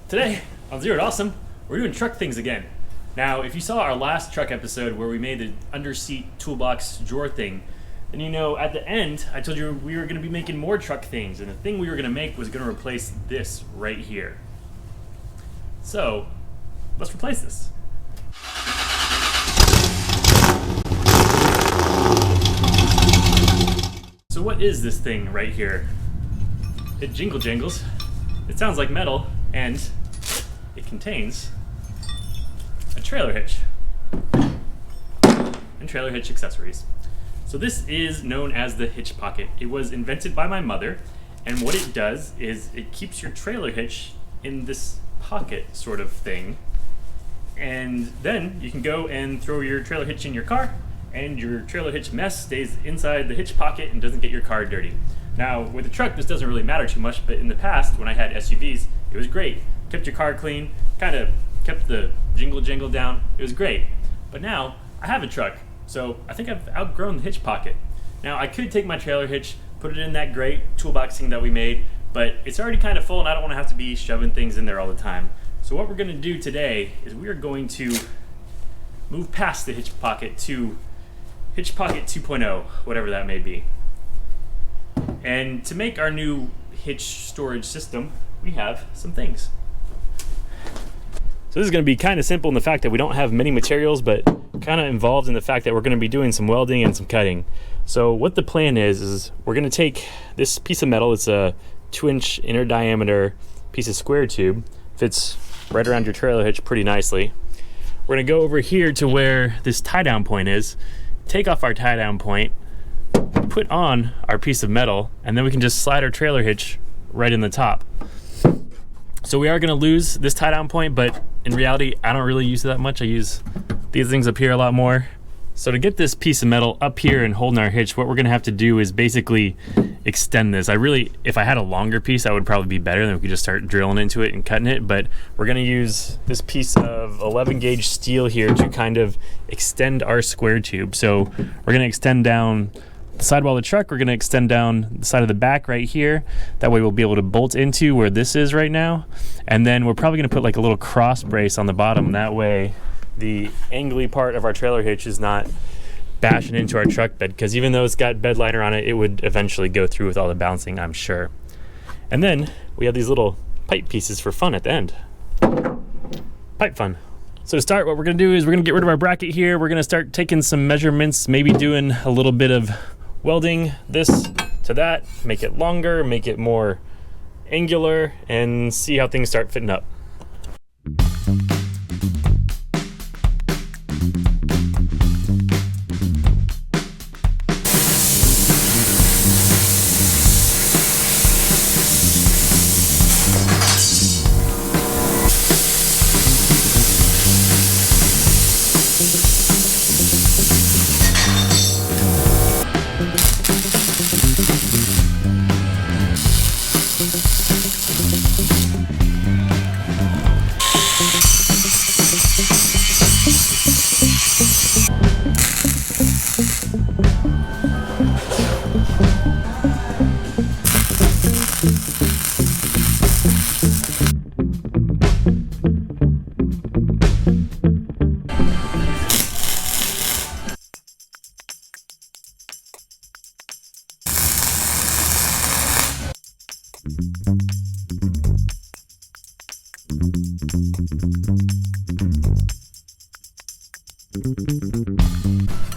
Today on Zero to Awesome, we're doing truck things again. Now, if you saw our last truck episode where we made the underseat toolbox drawer thing, then you know at the end I told you we were going to be making more truck things, and the thing we were going to make was going to replace this right here. So, let's replace this. So what is this thing right here? It jingles. It sounds like metal, and it contains a trailer hitch and trailer hitch accessories. So this is known as the hitch pocket. It was invented by my mother, and what it does is it keeps your trailer hitch in this pocket sort of thing, and then you can go and throw your trailer hitch in your car, and your trailer hitch mess stays inside the hitch pocket and doesn't get your car dirty. Now, with a truck, this doesn't really matter too much, but in the past, when I had SUVs, it was great. Kept your car clean, kind of kept the jingle down. It was great. But now, I have a truck, so I think I've outgrown the hitch pocket. Now, I could take my trailer hitch, put it in that great toolbox thing that we made, but it's already kind of full, and I don't want to have to be shoving things in there all the time. So what we're going to do today is we are going to move past the hitch pocket to hitch pocket 2.0, whatever that may be. And to make our new hitch storage system, we have some things. So this is going to be kind of simple in the fact that we don't have many materials, but kind of involved in the fact that we're going to be doing some welding and some cutting. So what the plan is we're going to take this piece of metal. It's a 2-inch inner diameter piece of square tube. Fits right around your trailer hitch pretty nicely. We're going to go over here to where this tie down point is, take off our tie down point, put on our piece of metal, and then we can just slide our trailer hitch right in the top. So we are going to lose this tie down point, but in reality I don't really use it that much. I use these things up here a lot more. So to get this piece of metal up here and holding our hitch, what we're going to have to do is basically extend this. If I had a longer piece, that would probably be better, then we could just start drilling into it and cutting it, but we're going to use this piece of 11 gauge steel here to kind of extend our square tube. So we're going to extend down the sidewall of the truck, we're going to extend down the side of the back right here. That way we'll be able to bolt into where this is right now. And then we're probably going to put like a little cross brace on the bottom. That way the angly part of our trailer hitch is not bashing into our truck bed, because even though it's got bed liner on it, it would eventually go through with all the bouncing, I'm sure. And then we have these little pipe pieces for fun at the end. Pipe fun. So to start, what we're going to do is we're going to get rid of our bracket here. We're going to start taking some measurements, maybe doing a little bit of welding this to that, make it longer, make it more angular, and see how things start fitting up.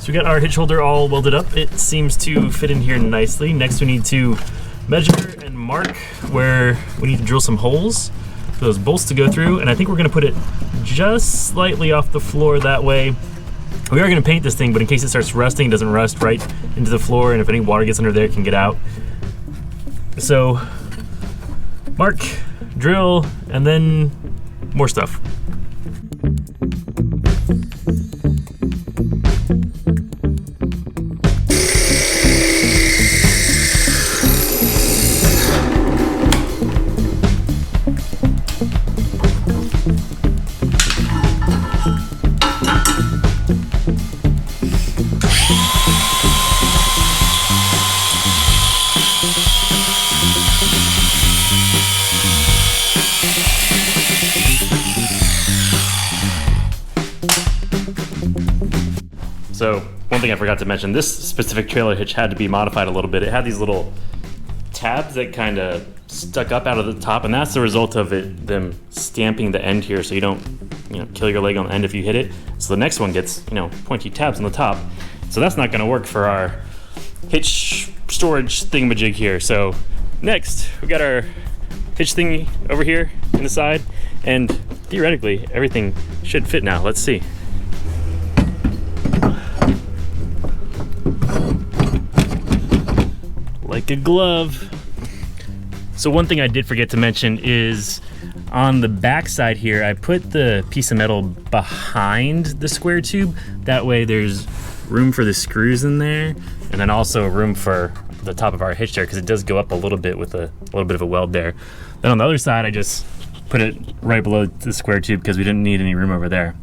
So we got our hitch holder all welded up. It seems to fit in here nicely. Next we need to measure and mark where we need to drill some holes for those bolts to go through, and I think we're going to put it just slightly off the floor. That way we are going to paint this thing, but in case it starts rusting, it doesn't rust right into the floor, and if any water gets under there, it can get out. So mark, drill, and then more stuff. So one thing I forgot to mention, this specific trailer hitch had to be modified a little bit. It had these little tabs that kind of stuck up out of the top, and that's the result of them stamping the end here so you don't kill your leg on the end if you hit it. So the next one gets pointy tabs on the top. So that's not going to work for our hitch storage thingamajig here. So next we got our hitch thingy over here in the side, and theoretically everything should fit now. Let's see. Like a glove. So one thing I did forget to mention is on the back side here, I put the piece of metal behind the square tube. That way there's room for the screws in there, and then also room for the top of our hitch there, because it does go up a little bit with a little bit of a weld there. Then on the other side, I just put it right below the square tube because we didn't need any room over there.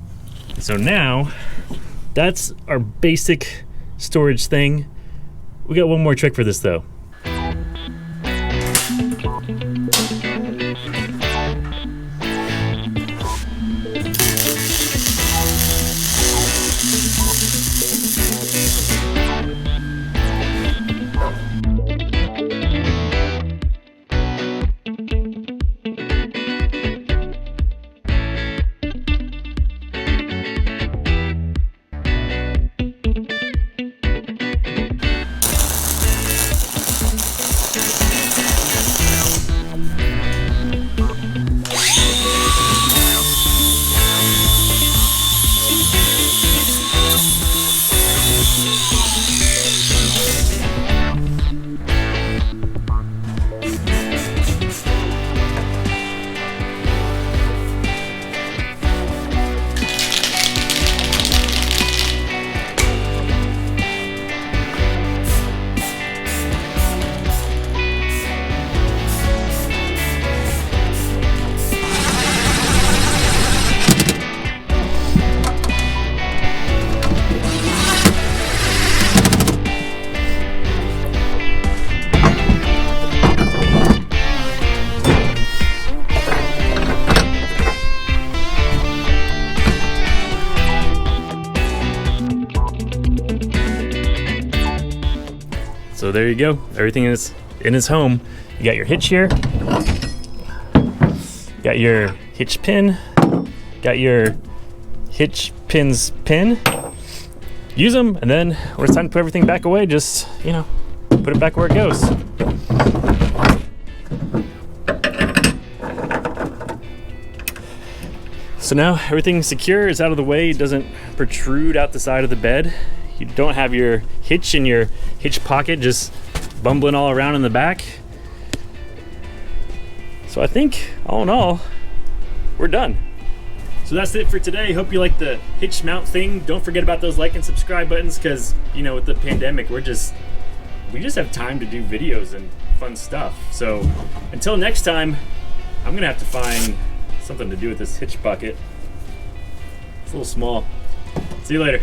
So now that's our basic storage thing. We got one more trick for this though. So there you go. Everything is in its home. You got your hitch here. Got your hitch pin. Got your hitch pin's pin. Use them, and then when it's time to put everything back away, just, put it back where it goes. So now everything's secure, it's out of the way, it doesn't protrude out the side of the bed. You don't have your hitch in your hitch pocket just bumbling all around in the back. So I think, all in all, we're done. So that's it for today. Hope you like the hitch mount thing. Don't forget about those like and subscribe buttons, because with the pandemic, we just have time to do videos and fun stuff. So until next time, I'm gonna have to find something to do with this hitch bucket. It's a little small. See you later.